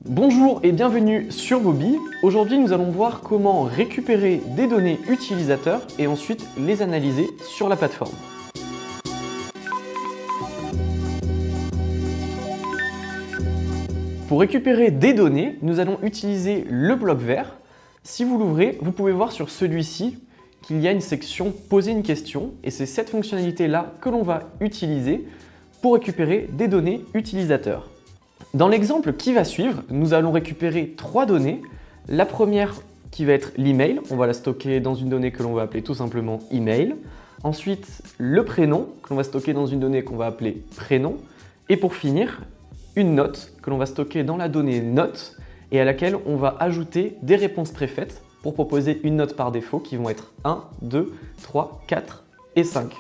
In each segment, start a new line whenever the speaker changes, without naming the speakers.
Bonjour et bienvenue sur Bobby. Aujourd'hui, nous allons voir comment récupérer des données utilisateurs et ensuite les analyser sur la plateforme. Pour récupérer des données, nous allons utiliser le bloc vert. Si vous l'ouvrez, vous pouvez voir sur celui-ci qu'il y a une section « Poser une question » et c'est cette fonctionnalité-là que l'on va utiliser pour récupérer des données utilisateurs. Dans l'exemple qui va suivre, nous allons récupérer trois données. La première qui va être l'email, on va la stocker dans une donnée que l'on va appeler tout simplement email. Ensuite, le prénom que l'on va stocker dans une donnée qu'on va appeler prénom. Et pour finir, une note que l'on va stocker dans la donnée note et à laquelle on va ajouter des réponses préfaites pour proposer une note par défaut qui vont être 1, 2, 3, 4 et 5.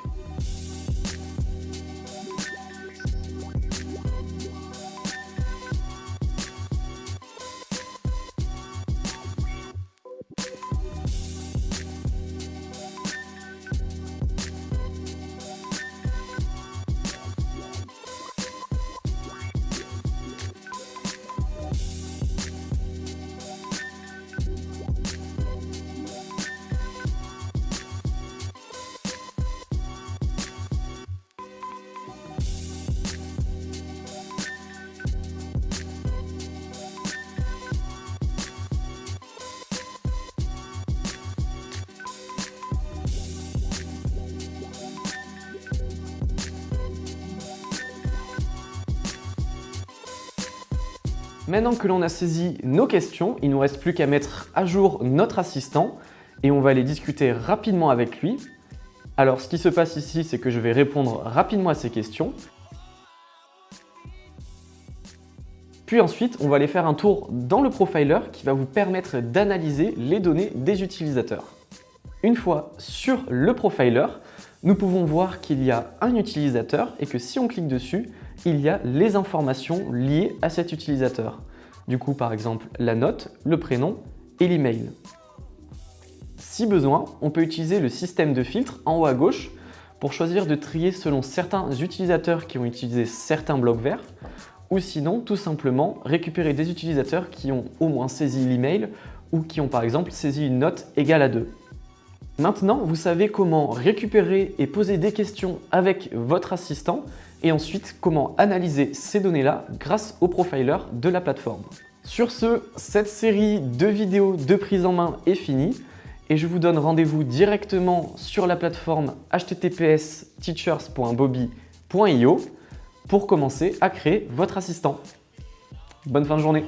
Maintenant que l'on a saisi nos questions, il ne nous reste plus qu'à mettre à jour notre assistant et on va aller discuter rapidement avec lui. Alors ce qui se passe ici, c'est que je vais répondre rapidement à ces questions. Puis ensuite, on va aller faire un tour dans le profiler qui va vous permettre d'analyser les données des utilisateurs. Une fois sur le profiler, nous pouvons voir qu'il y a un utilisateur et que si on clique dessus, il y a les informations liées à cet utilisateur. Du coup, par exemple, la note, le prénom et l'email. Si besoin, on peut utiliser le système de filtre en haut à gauche pour choisir de trier selon certains utilisateurs qui ont utilisé certains blocs verts ou sinon, tout simplement, récupérer des utilisateurs qui ont au moins saisi l'email ou qui ont par exemple saisi une note égale à 2. Maintenant, vous savez comment récupérer et poser des questions avec votre assistant et ensuite comment analyser ces données-là grâce au profiler de la plateforme. Sur ce, cette série de vidéos de prise en main est finie et je vous donne rendez-vous directement sur la plateforme https://teachers.bobby.io pour commencer à créer votre assistant. Bonne fin de journée!